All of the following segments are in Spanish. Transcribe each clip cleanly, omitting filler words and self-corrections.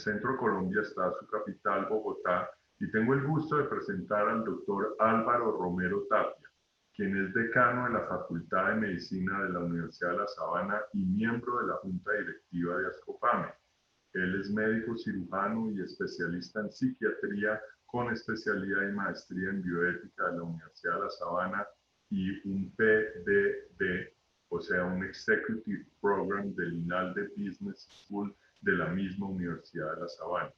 centro de Colombia está su capital, Bogotá, y tengo el gusto de presentar al doctor Álvaro Romero Tapia, quien es decano de la Facultad de Medicina de la Universidad de La Sabana y miembro de la Junta Directiva de Ascofame. Él es médico cirujano y especialista en psiquiatría con especialidad y maestría en bioética de la Universidad de La Sabana y un PDD, o sea, un Executive Program del INALDE Business School de la misma Universidad de La Sabana.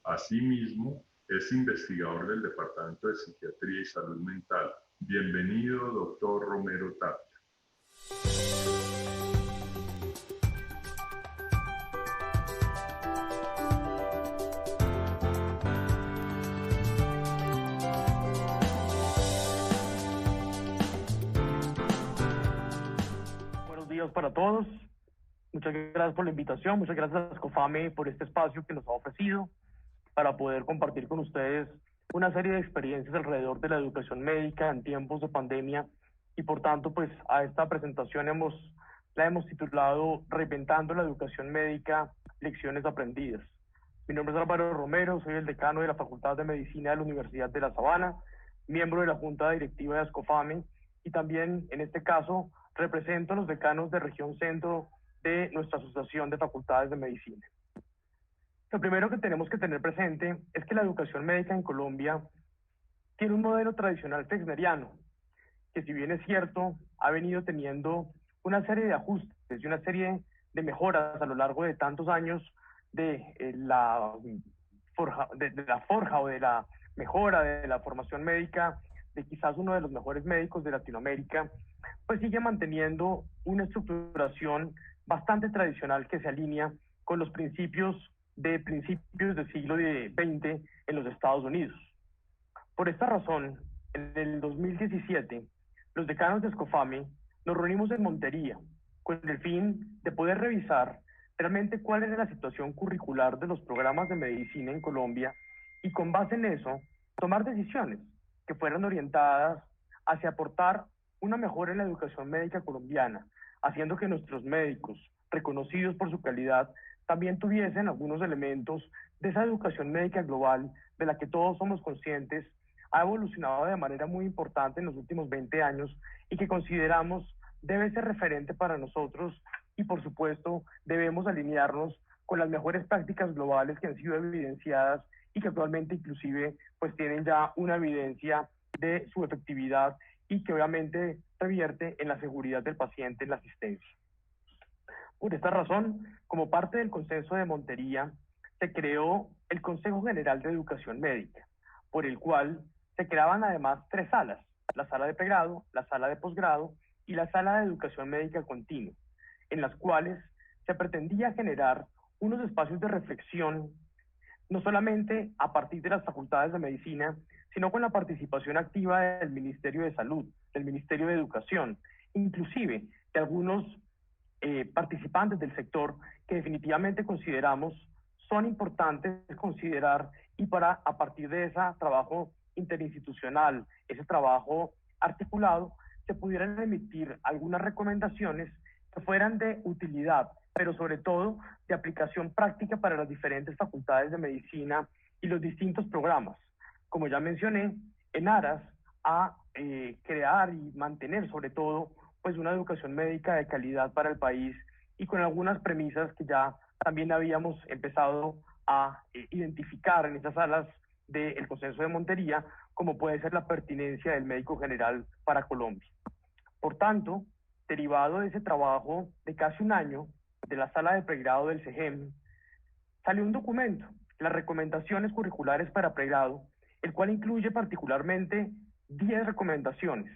Asimismo, es investigador del Departamento de Psiquiatría y Salud Mental. Bienvenido, doctor Romero Tapia. Buenos días para todos. Muchas gracias por la invitación, muchas gracias a Ascofame por este espacio que nos ha ofrecido para poder compartir con ustedes una serie de experiencias alrededor de la educación médica en tiempos de pandemia y por tanto pues a esta presentación la hemos titulado Reinventando la educación médica, lecciones aprendidas. Mi nombre es Álvaro Romero, soy el decano de la Facultad de Medicina de la Universidad de La Sabana, miembro de la Junta Directiva de Ascofame y también en este caso represento a los decanos de Región Centro de nuestra Asociación de Facultades de Medicina. Lo primero que tenemos que tener presente es que la educación médica en Colombia tiene un modelo tradicional flexneriano, que si bien es cierto, ha venido teniendo una serie de ajustes y una serie de mejoras a lo largo de tantos años de la forja o de la mejora de la formación médica de quizás uno de los mejores médicos de Latinoamérica, pues sigue manteniendo una estructuración bastante tradicional que se alinea con los principios del siglo XX en los Estados Unidos. Por esta razón, en el 2017, los decanos de Ascofame nos reunimos en Montería con el fin de poder revisar realmente cuál era la situación curricular de los programas de medicina en Colombia y con base en eso tomar decisiones que fueran orientadas hacia aportar una mejora en la educación médica colombiana, haciendo que nuestros médicos, reconocidos por su calidad, también tuviesen algunos elementos de esa educación médica global de la que todos somos conscientes, ha evolucionado de manera muy importante en los últimos 20 años y que consideramos debe ser referente para nosotros y por supuesto debemos alinearnos con las mejores prácticas globales que han sido evidenciadas y que actualmente inclusive pues tienen ya una evidencia de su efectividad y que obviamente revierte en la seguridad del paciente en la asistencia. Por esta razón, como parte del Consenso de Montería, se creó el Consejo General de Educación Médica, por el cual se creaban además 3 salas, la sala de pregrado, la sala de posgrado y la sala de educación médica continua, en las cuales se pretendía generar unos espacios de reflexión, no solamente a partir de las facultades de medicina, sino con la participación activa del Ministerio de Salud, del Ministerio de Educación, inclusive de algunos participantes del sector que definitivamente consideramos son importantes considerar y para a partir de ese trabajo interinstitucional, ese trabajo articulado, se pudieran emitir algunas recomendaciones que fueran de utilidad, pero sobre todo de aplicación práctica para las diferentes facultades de medicina y los distintos programas. Como ya mencioné, en aras a crear y mantener sobre todo pues una educación médica de calidad para el país y con algunas premisas que ya también habíamos empezado a identificar en esas salas del Consenso de Montería, como puede ser la pertinencia del médico general para Colombia. Por tanto, derivado de ese trabajo de casi un año de la sala de pregrado del CEGEM, salió un documento, las recomendaciones curriculares para pregrado, el cual incluye particularmente 10 recomendaciones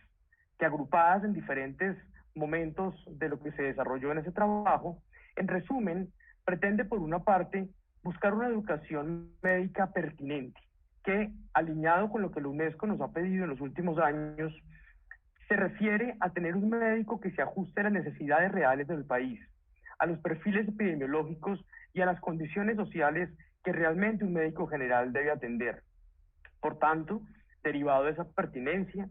que agrupadas en diferentes momentos de lo que se desarrolló en ese trabajo, en resumen, pretende por una parte buscar una educación médica pertinente, que alineado con lo que la UNESCO nos ha pedido en los últimos años, se refiere a tener un médico que se ajuste a las necesidades reales del país, a los perfiles epidemiológicos y a las condiciones sociales que realmente un médico general debe atender. Por tanto, derivado de esa pertinencia,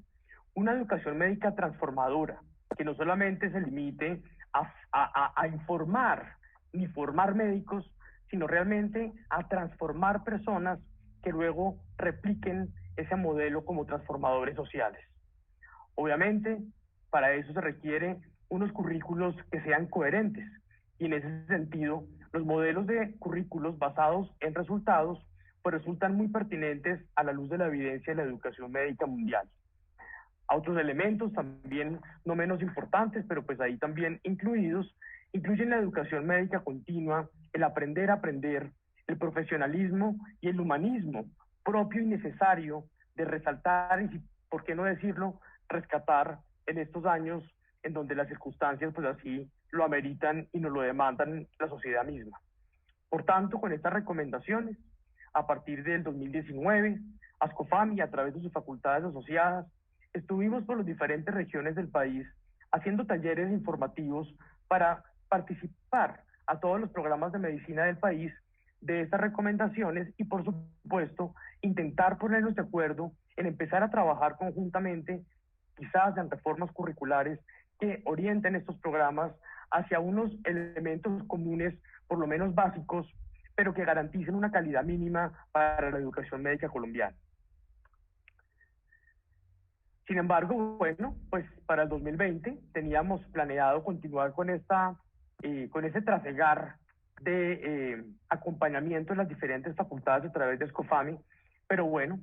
una educación médica transformadora, que no solamente se limite a informar ni formar médicos, sino realmente a transformar personas que luego repliquen ese modelo como transformadores sociales. Obviamente, para eso se requiere unos currículos que sean coherentes, y en ese sentido, los modelos de currículos basados en resultados pues resultan muy pertinentes a la luz de la evidencia de la educación médica mundial. A otros elementos también no menos importantes, pero pues ahí también incluidos, incluyen la educación médica continua, el aprender a aprender, el profesionalismo y el humanismo propio y necesario de resaltar y, por qué no decirlo, rescatar en estos años en donde las circunstancias pues así lo ameritan y nos lo demandan la sociedad misma. Por tanto, con estas recomendaciones, a partir del 2019, ASCOFAMI, a través de sus facultades asociadas, estuvimos por las diferentes regiones del país haciendo talleres informativos para participar a todos los programas de medicina del país de estas recomendaciones y, por supuesto, intentar ponernos de acuerdo en empezar a trabajar conjuntamente, quizás en reformas curriculares que orienten estos programas hacia unos elementos comunes, por lo menos básicos, pero que garanticen una calidad mínima para la educación médica colombiana. Sin embargo, bueno, pues para el 2020 teníamos planeado continuar con ese trasegar de acompañamiento en las diferentes facultades a través de SCOFAMI, pero bueno,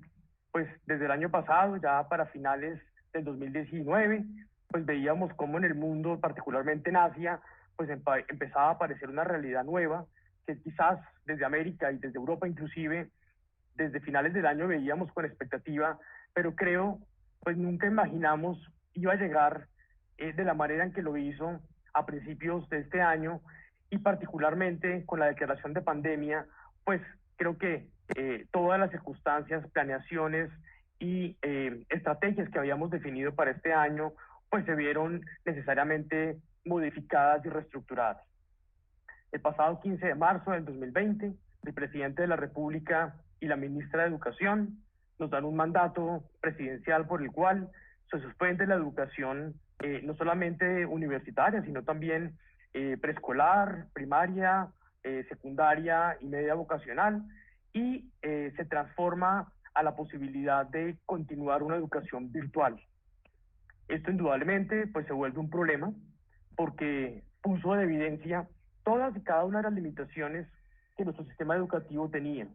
pues desde el año pasado, ya para finales del 2019, pues veíamos cómo en el mundo, particularmente en Asia, pues empezaba a aparecer una realidad nueva, que quizás desde América y desde Europa inclusive, desde finales del año veíamos con expectativa, pero creo, pues nunca imaginamos iba a llegar de la manera en que lo hizo a principios de este año, y particularmente con la declaración de pandemia, pues creo que todas las circunstancias, planeaciones y estrategias que habíamos definido para este año, pues se vieron necesariamente modificadas y reestructuradas. El pasado 15 de marzo del 2020, el presidente de la República y la ministra de Educación nos dan un mandato presidencial por el cual se suspende la educación no solamente universitaria, sino también preescolar, primaria, secundaria y media vocacional, y se transforma a la posibilidad de continuar una educación virtual. Esto indudablemente pues se vuelve un problema porque puso de evidencia todas y cada una de las limitaciones que nuestro sistema educativo tenía,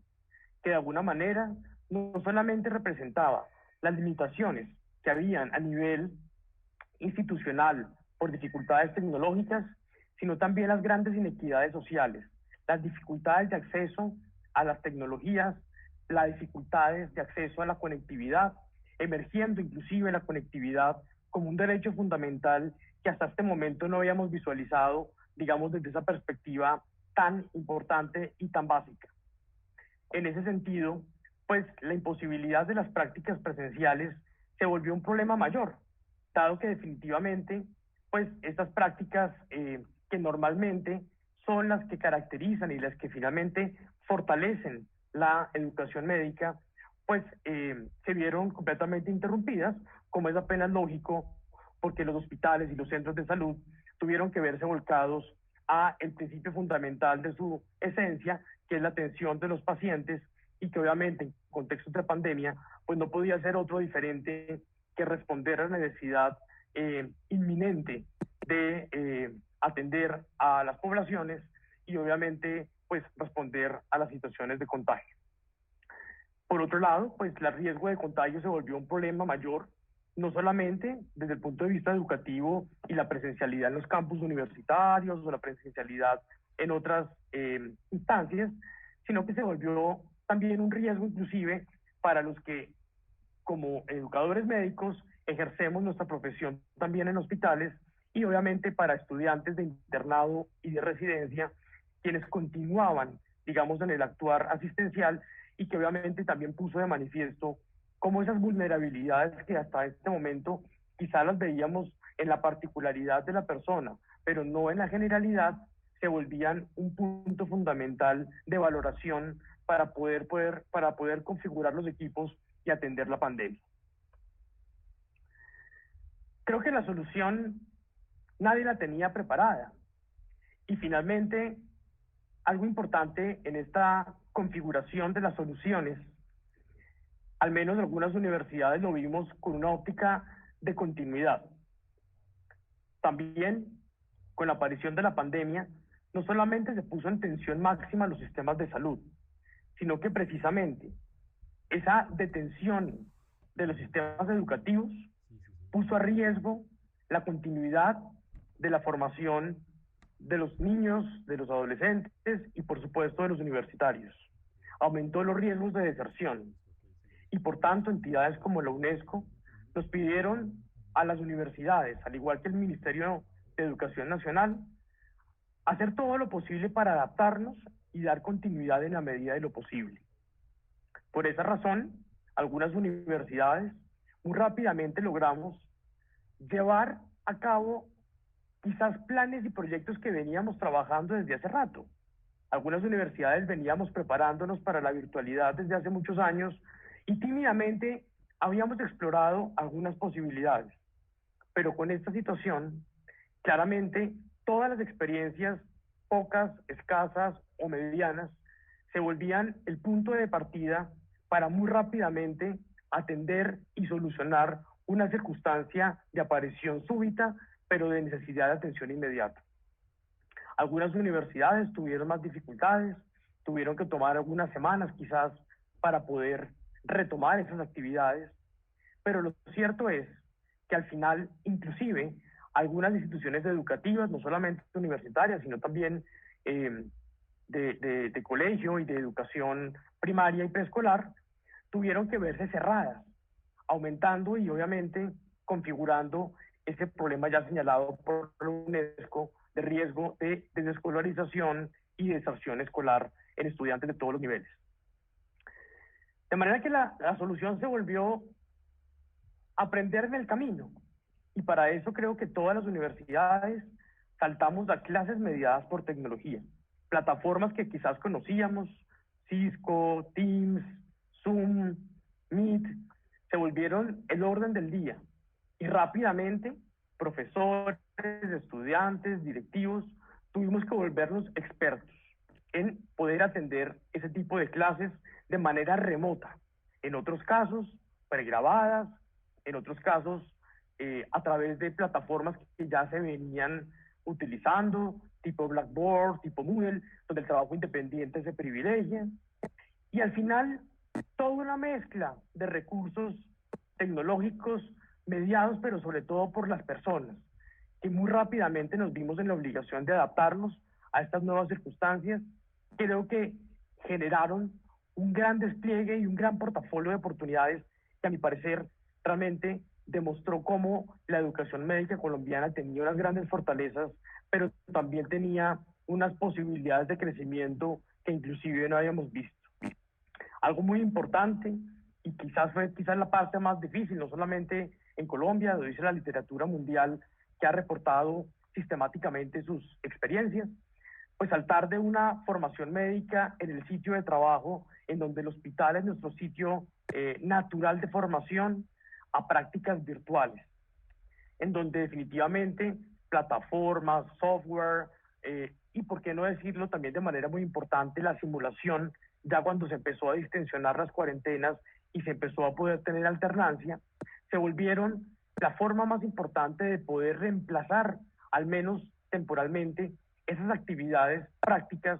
que de alguna manera no solamente representaba las limitaciones que habían a nivel institucional por dificultades tecnológicas, sino también las grandes inequidades sociales, las dificultades de acceso a las tecnologías, las dificultades de acceso a la conectividad, emergiendo inclusive la conectividad como un derecho fundamental que hasta este momento no habíamos visualizado, digamos, desde esa perspectiva tan importante y tan básica. En ese sentido, pues la imposibilidad de las prácticas presenciales se volvió un problema mayor, dado que definitivamente, pues estas prácticas que normalmente son las que caracterizan y las que finalmente fortalecen la educación médica, pues se vieron completamente interrumpidas, como es apenas lógico, porque los hospitales y los centros de salud tuvieron que verse volcados a el principio fundamental de su esencia, que es la atención de los pacientes, y que obviamente en contextos de pandemia, pues no podía ser otro diferente que responder a la necesidad inminente de atender a las poblaciones y obviamente pues responder a las situaciones de contagio. Por otro lado, pues el riesgo de contagio se volvió un problema mayor, no solamente desde el punto de vista educativo y la presencialidad en los campus universitarios o la presencialidad en otras instancias, sino que se volvió también un riesgo inclusive para los que como educadores médicos ejercemos nuestra profesión también en hospitales, y obviamente para estudiantes de internado y de residencia, quienes continuaban, digamos, en el actuar asistencial, y que obviamente también puso de manifiesto cómo esas vulnerabilidades que hasta este momento quizá las veíamos en la particularidad de la persona, pero no en la generalidad, se volvían un punto fundamental de valoración para poder configurar los equipos y atender la pandemia. Creo que la solución nadie la tenía preparada, y finalmente algo importante en esta configuración de las soluciones, al menos en algunas universidades lo vimos con una óptica de continuidad. También, con la aparición de la pandemia, no solamente se puso en tensión máxima los sistemas de salud, sino que precisamente esa detención de los sistemas educativos puso a riesgo la continuidad de la formación de los niños, de los adolescentes y por supuesto de los universitarios. Aumentó los riesgos de deserción y por tanto entidades como la UNESCO nos pidieron a las universidades, al igual que el Ministerio de Educación Nacional, hacer todo lo posible para adaptarnos y dar continuidad en la medida de lo posible. Por esa razón, algunas universidades muy rápidamente logramos llevar a cabo quizás planes y proyectos que veníamos trabajando desde hace rato. Algunas universidades veníamos preparándonos para la virtualidad desde hace muchos años y tímidamente habíamos explorado algunas posibilidades. Pero con esta situación, claramente todas las experiencias, pocas, escasas o medianas, se volvían el punto de partida para muy rápidamente atender y solucionar una circunstancia de aparición súbita, pero de necesidad de atención inmediata. Algunas universidades tuvieron más dificultades, tuvieron que tomar algunas semanas quizás para poder retomar esas actividades, pero lo cierto es que al final, inclusive, algunas instituciones educativas, no solamente universitarias, sino también de colegio y de educación primaria y preescolar, tuvieron que verse cerradas, aumentando y obviamente configurando ese problema ya señalado por la UNESCO de riesgo de desescolarización y deserción escolar en estudiantes de todos los niveles. De manera que la solución se volvió aprender en el camino, y para eso creo que todas las universidades saltamos a clases mediadas por tecnología, plataformas que quizás conocíamos, Cisco, Teams, Zoom, Meet, se volvieron el orden del día y rápidamente profesores, estudiantes, directivos, tuvimos que volvernos expertos en poder atender ese tipo de clases de manera remota, en otros casos pregrabadas, en otros casos a través de plataformas que ya se venían utilizando, tipo Blackboard, tipo Moodle, donde el trabajo independiente se privilegia. Y al final, toda una mezcla de recursos tecnológicos mediados, pero sobre todo por las personas, que muy rápidamente nos vimos en la obligación de adaptarnos a estas nuevas circunstancias. Creo que generaron un gran despliegue y un gran portafolio de oportunidades que a mi parecer realmente demostró cómo la educación médica colombiana tenía unas grandes fortalezas, pero también tenía unas posibilidades de crecimiento que inclusive no habíamos visto. Algo muy importante, y quizás fue la parte más difícil, no solamente en Colombia, lo dice la literatura mundial que ha reportado sistemáticamente sus experiencias, pues saltar de una formación médica en el sitio de trabajo, en donde el hospital es nuestro sitio natural de formación, a prácticas virtuales, en donde definitivamente plataformas, software y por qué no decirlo también de manera muy importante, la simulación, ya cuando se empezó a distensionar las cuarentenas y se empezó a poder tener alternancia, se volvieron la forma más importante de poder reemplazar, al menos temporalmente, esas actividades prácticas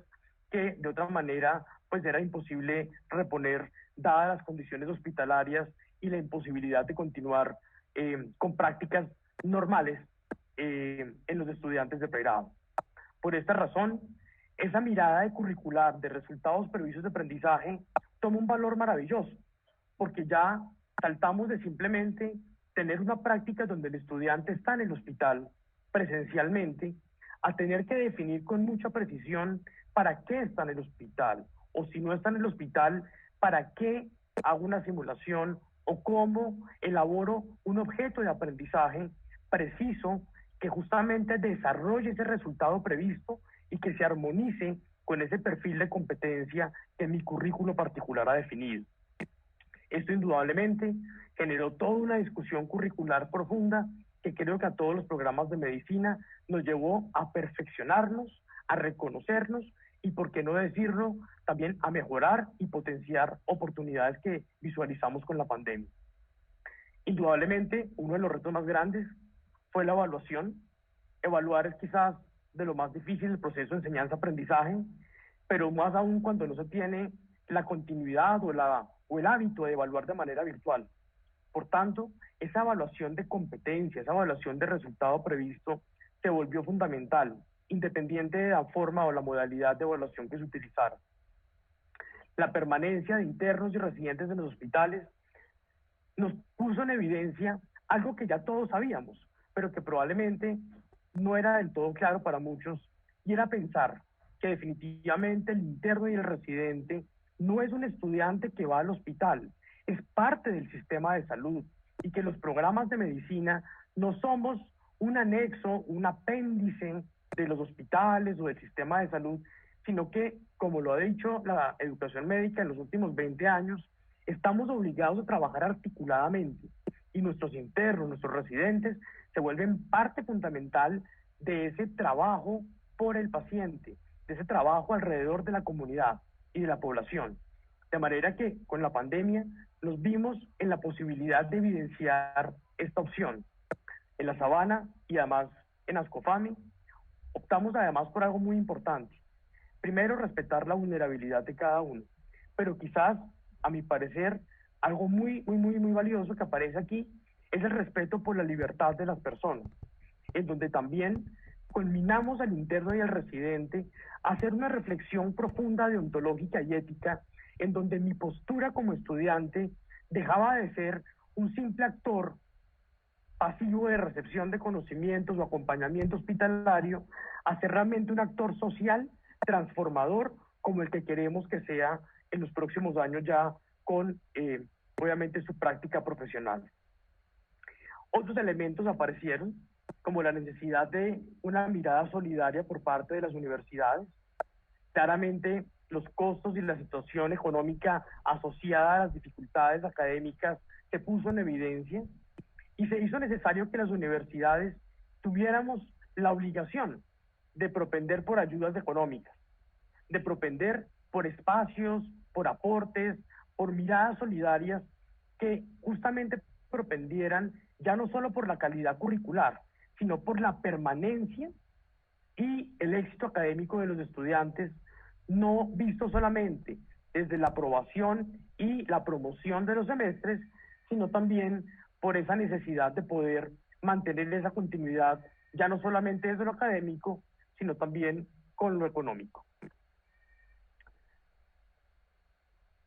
que de otra manera pues era imposible reponer dadas las condiciones hospitalarias y la imposibilidad de continuar con prácticas normales en los estudiantes de pregrado. Por esta razón, esa mirada de curricular de resultados previstos de aprendizaje toma un valor maravilloso, porque ya saltamos de simplemente tener una práctica donde el estudiante está en el hospital presencialmente, a tener que definir con mucha precisión para qué está en el hospital, o si no está en el hospital, para qué hago una simulación o cómo elaboro un objeto de aprendizaje preciso que justamente desarrolle ese resultado previsto y que se armonice con ese perfil de competencia que mi currículo particular ha definido. Esto indudablemente generó toda una discusión curricular profunda que creo que a todos los programas de medicina nos llevó a perfeccionarnos, a reconocernos y, por qué no decirlo, también a mejorar y potenciar oportunidades que visualizamos con la pandemia. Indudablemente, uno de los retos más grandes fue la evaluación. Evaluar es quizás de lo más difícil del proceso de enseñanza-aprendizaje, pero más aún cuando no se tiene la continuidad o el hábito de evaluar de manera virtual. Por tanto, esa evaluación de competencia, esa evaluación de resultado previsto, se volvió fundamental, independiente de la forma o la modalidad de evaluación que se utilizara. La permanencia de internos y residentes en los hospitales nos puso en evidencia algo que ya todos sabíamos, pero que probablemente no era del todo claro para muchos, y era pensar que definitivamente el interno y el residente no es un estudiante que va al hospital, es parte del sistema de salud, y que los programas de medicina no somos un anexo, un apéndice de los hospitales o del sistema de salud, sino que, como lo ha dicho la educación médica en los últimos 20 años, estamos obligados a trabajar articuladamente, y nuestros internos, nuestros residentes, se vuelven parte fundamental de ese trabajo por el paciente, de ese trabajo alrededor de la comunidad y de la población. De manera que con la pandemia nos vimos en la posibilidad de evidenciar esta opción. En la Sabana y además en Ascofami optamos además por algo muy importante. Primero, respetar la vulnerabilidad de cada uno, pero quizás, a mi parecer, algo muy valioso que aparece aquí es el respeto por la libertad de las personas, en donde también culminamos al interno y al residente a hacer una reflexión profunda, deontológica y ética, en donde mi postura como estudiante dejaba de ser un simple actor pasivo de recepción de conocimientos o acompañamiento hospitalario, a ser realmente un actor social transformador como el que queremos que sea en los próximos años ya con, obviamente, su práctica profesional. Otros elementos aparecieron, como la necesidad de una mirada solidaria por parte de las universidades. Claramente, los costos y la situación económica asociada a las dificultades académicas se puso en evidencia, y se hizo necesario que las universidades tuviéramos la obligación de propender por ayudas económicas, de propender por espacios, por aportes, por miradas solidarias que justamente propendieran ya no solo por la calidad curricular, sino por la permanencia y el éxito académico de los estudiantes, no visto solamente desde la aprobación y la promoción de los semestres, sino también por esa necesidad de poder mantener esa continuidad, ya no solamente desde lo académico, sino también con lo económico.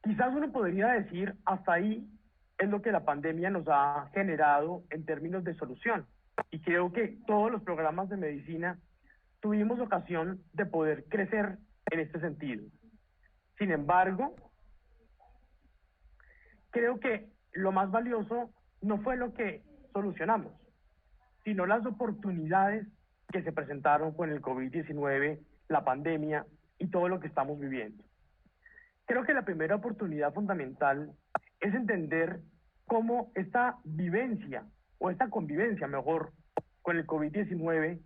Quizás uno podría decir, hasta ahí es lo que la pandemia nos ha generado en términos de solución. Y creo que todos los programas de medicina tuvimos ocasión de poder crecer en este sentido. Sin embargo, creo que lo más valioso no fue lo que solucionamos, sino las oportunidades que se presentaron con el COVID-19, la pandemia y todo lo que estamos viviendo. Creo que la primera oportunidad fundamental es entender cómo esta vivencia, o esta convivencia mejor, con el COVID-19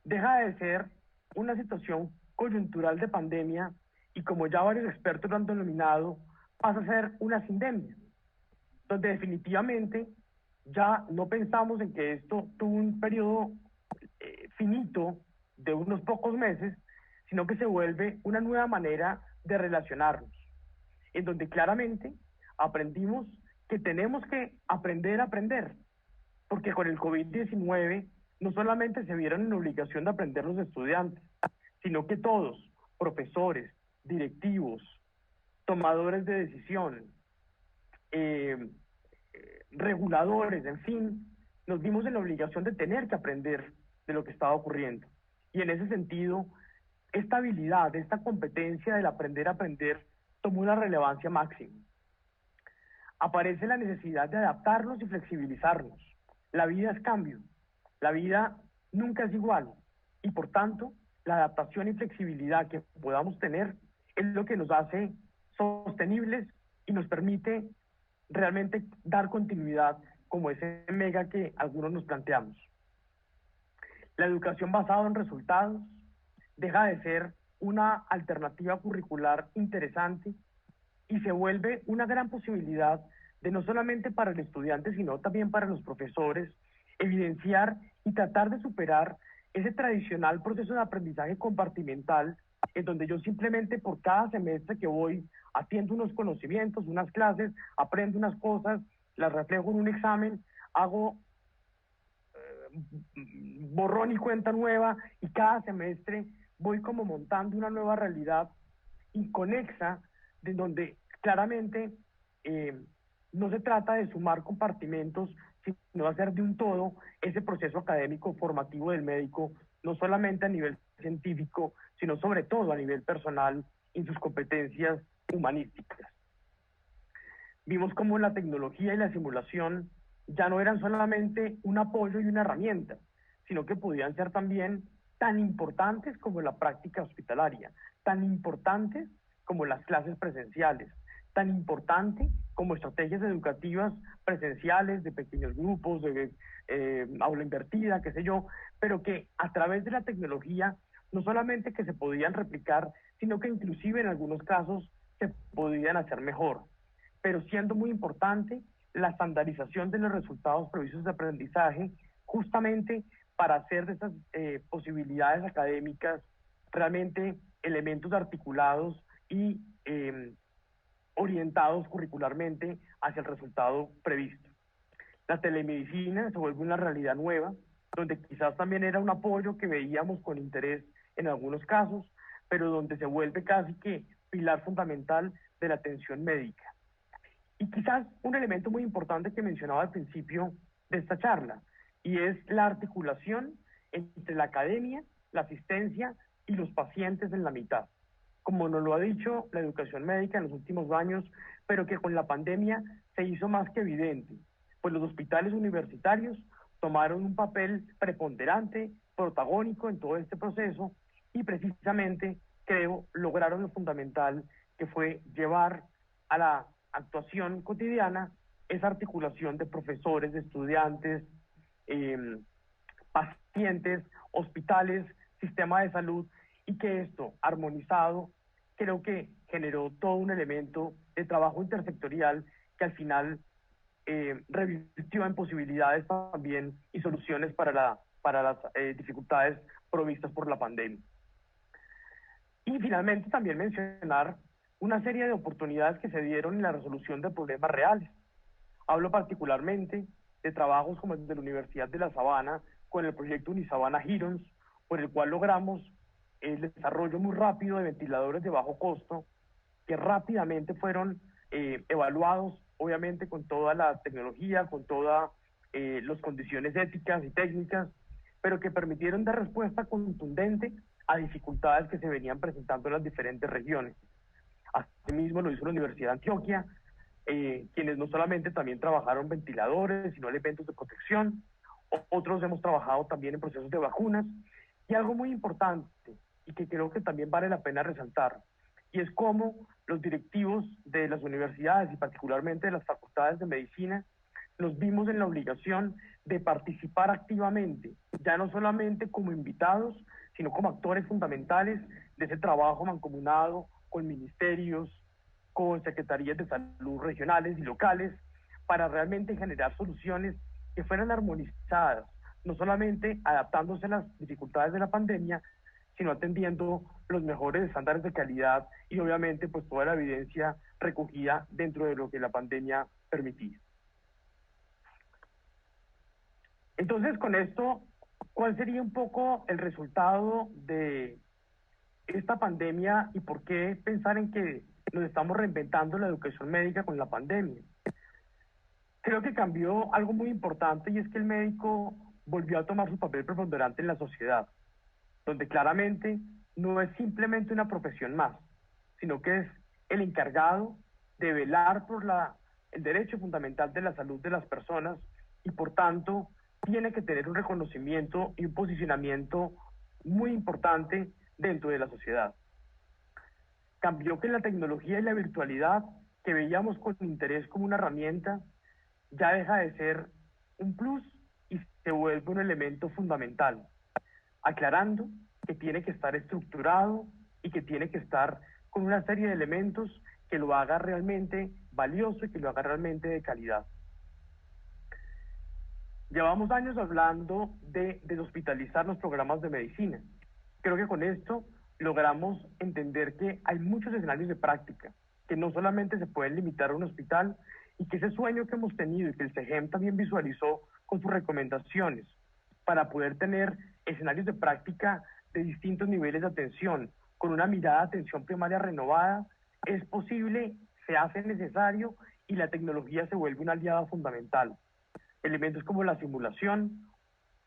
deja de ser una situación coyuntural de pandemia y, como ya varios expertos lo han denominado, pasa a ser una sindemia, donde definitivamente ya no pensamos en que esto tuvo un periodo finito de unos pocos meses, sino que se vuelve una nueva manera de relacionarnos, en donde claramente aprendimos que tenemos que aprender a aprender, porque con el COVID-19 no solamente se vieron en obligación de aprender los estudiantes, sino que todos, profesores, directivos, tomadores de decisión, reguladores, en fin, nos vimos en la obligación de tener que aprender de lo que estaba ocurriendo. Y en ese sentido, esta habilidad, esta competencia del aprender a aprender tomó una relevancia máxima. Aparece la necesidad de adaptarnos y flexibilizarnos. La vida es cambio, la vida nunca es igual, y por tanto, la adaptación y flexibilidad que podamos tener es lo que nos hace sostenibles y nos permite realmente dar continuidad como ese mega que algunos nos planteamos. La educación basada en resultados deja de ser una alternativa curricular interesante y se vuelve una gran posibilidad de no solamente para el estudiante, sino también para los profesores, evidenciar y tratar de superar ese tradicional proceso de aprendizaje compartimental, en donde yo simplemente por cada semestre que voy atiendo unos conocimientos, unas clases, aprendo unas cosas, las reflejo en un examen, hago borrón y cuenta nueva, y cada semestre voy como montando una nueva realidad inconexa, de donde claramente eh, no se trata de sumar compartimentos, sino hacer de un todo ese proceso académico formativo del médico, no solamente a nivel científico, sino sobre todo a nivel personal en sus competencias humanísticas. Vimos cómo la tecnología y la simulación ya no eran solamente un apoyo y una herramienta, sino que podían ser también tan importantes como la práctica hospitalaria, tan importantes como las clases presenciales, tan importante como estrategias educativas presenciales de pequeños grupos, de aula invertida, qué sé yo, pero que a través de la tecnología no solamente que se podían replicar, sino que inclusive en algunos casos se podían hacer mejor, pero siendo muy importante la estandarización de los resultados previstos de aprendizaje, justamente para hacer de estas posibilidades académicas realmente elementos articulados y orientados curricularmente hacia el resultado previsto. La telemedicina se vuelve una realidad nueva, donde quizás también era un apoyo que veíamos con interés en algunos casos, pero donde se vuelve casi que pilar fundamental de la atención médica. Y quizás un elemento muy importante que mencionaba al principio de esta charla, y es la articulación entre la academia, la asistencia y los pacientes en la mitad. Como nos lo ha dicho la educación médica en los últimos años, pero que con la pandemia se hizo más que evidente, pues los hospitales universitarios tomaron un papel preponderante, protagónico en todo este proceso, y precisamente, creo, lograron lo fundamental, que fue llevar a la actuación cotidiana esa articulación de profesores, de estudiantes, eh, pacientes, hospitales, sistema de salud, y que esto, armonizado, creo que generó todo un elemento de trabajo intersectorial que al final revirtió en posibilidades también y soluciones para las dificultades provistas por la pandemia. Y finalmente también mencionar una serie de oportunidades que se dieron en la resolución de problemas reales. Hablo particularmente de trabajos como el de la Universidad de La Sabana con el proyecto Unisabana Hirons, por el cual logramos el desarrollo muy rápido de ventiladores de bajo costo, que rápidamente fueron evaluados, obviamente con toda la tecnología, con todas las condiciones éticas y técnicas, pero que permitieron dar respuesta contundente a dificultades que se venían presentando en las diferentes regiones. Asimismo lo hizo la Universidad de Antioquia, quienes no solamente también trabajaron ventiladores, sino elementos de protección. Otros hemos trabajado también en procesos de vacunas. Y algo muy importante, y que creo que también vale la pena resaltar, y es cómo los directivos de las universidades y particularmente de las facultades de medicina nos vimos en la obligación de participar activamente, ya no solamente como invitados, sino como actores fundamentales de ese trabajo mancomunado con ministerios, con secretarías de salud regionales y locales, para realmente generar soluciones que fueran armonizadas, no solamente adaptándose a las dificultades de la pandemia, sino atendiendo los mejores estándares de calidad y obviamente pues toda la evidencia recogida dentro de lo que la pandemia permitía. Entonces, con esto, ¿cuál sería un poco el resultado de esta pandemia y por qué pensar en que nos estamos reinventando la educación médica con la pandemia? Creo que cambió algo muy importante, y es que el médico volvió a tomar su papel preponderante en la sociedad, donde claramente no es simplemente una profesión más, sino que es el encargado de velar por el derecho fundamental de la salud de las personas, y por tanto tiene que tener un reconocimiento y un posicionamiento muy importante dentro de la sociedad. Cambió que la tecnología y la virtualidad, que veíamos con interés como una herramienta, ya deja de ser un plus y se vuelve un elemento fundamental, aclarando que tiene que estar estructurado y que tiene que estar con una serie de elementos que lo haga realmente valioso y que lo haga realmente de calidad. Llevamos años hablando de deshospitalizar los programas de medicina. Creo que con esto logramos entender que hay muchos escenarios de práctica, que no solamente se pueden limitar a un hospital y que ese sueño que hemos tenido y que el CEGEM también visualizó con sus recomendaciones para poder tener escenarios de práctica de distintos niveles de atención, con una mirada de atención primaria renovada, es posible, se hace necesario y la tecnología se vuelve una aliada fundamental. Elementos como la simulación,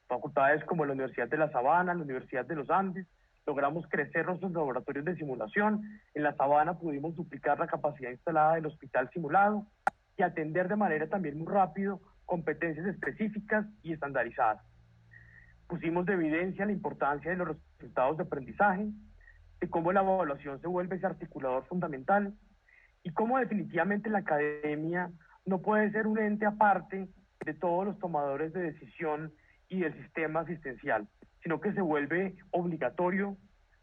facultades como la Universidad de La Sabana, la Universidad de los Andes, logramos crecer nuestros laboratorios de simulación. En La Sabana pudimos duplicar la capacidad instalada del hospital simulado y atender de manera también muy rápido competencias específicas y estandarizadas. Pusimos de evidencia la importancia de los resultados de aprendizaje, de cómo la evaluación se vuelve ese articulador fundamental y cómo definitivamente la academia no puede ser un ente aparte de todos los tomadores de decisión y del sistema asistencial, sino que se vuelve obligatorio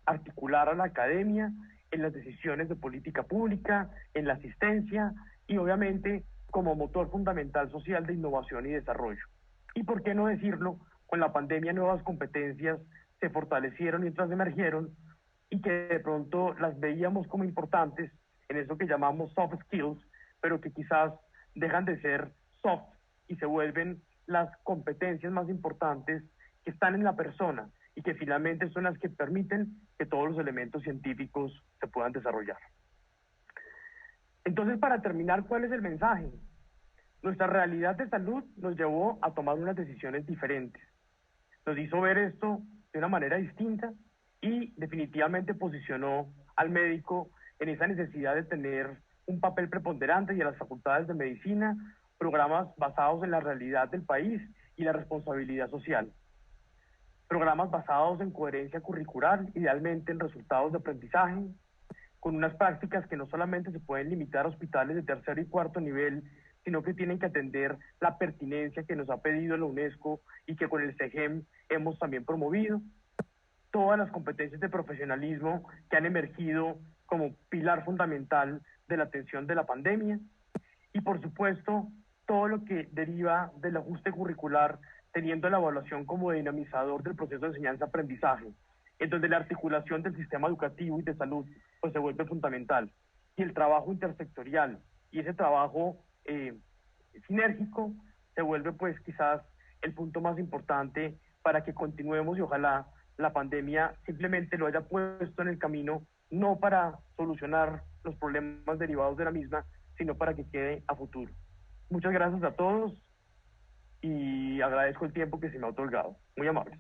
articular a la academia en las decisiones de política pública, en la asistencia y obviamente como motor fundamental social de innovación y desarrollo. Y por qué no decirlo, con la pandemia nuevas competencias se fortalecieron y otras emergieron y que de pronto las veíamos como importantes en eso que llamamos soft skills, pero que quizás dejan de ser soft y se vuelven las competencias más importantes que están en la persona y que finalmente son las que permiten que todos los elementos científicos se puedan desarrollar. Entonces, para terminar, ¿cuál es el mensaje? Nuestra realidad de salud nos llevó a tomar unas decisiones diferentes. Nos hizo ver esto de una manera distinta y definitivamente posicionó al médico en esa necesidad de tener un papel preponderante y a las facultades de medicina, programas basados en la realidad del país y la responsabilidad social. Programas basados en coherencia curricular, idealmente en resultados de aprendizaje, con unas prácticas que no solamente se pueden limitar a hospitales de tercer y cuarto nivel, sino que tienen que atender la pertinencia que nos ha pedido la UNESCO y que con el CEGEM hemos también promovido. Todas las competencias de profesionalismo que han emergido como pilar fundamental de la atención de la pandemia. Y por supuesto, todo lo que deriva del ajuste curricular, teniendo la evaluación como dinamizador del proceso de enseñanza-aprendizaje, en donde la articulación del sistema educativo y de salud pues se vuelve fundamental. Y el trabajo intersectorial y ese trabajo sinérgico se vuelve pues quizás el punto más importante para que continuemos y ojalá la pandemia simplemente lo haya puesto en el camino, no para solucionar los problemas derivados de la misma, sino para que quede a futuro. Muchas gracias a todos y agradezco el tiempo que se me ha otorgado. Muy amables.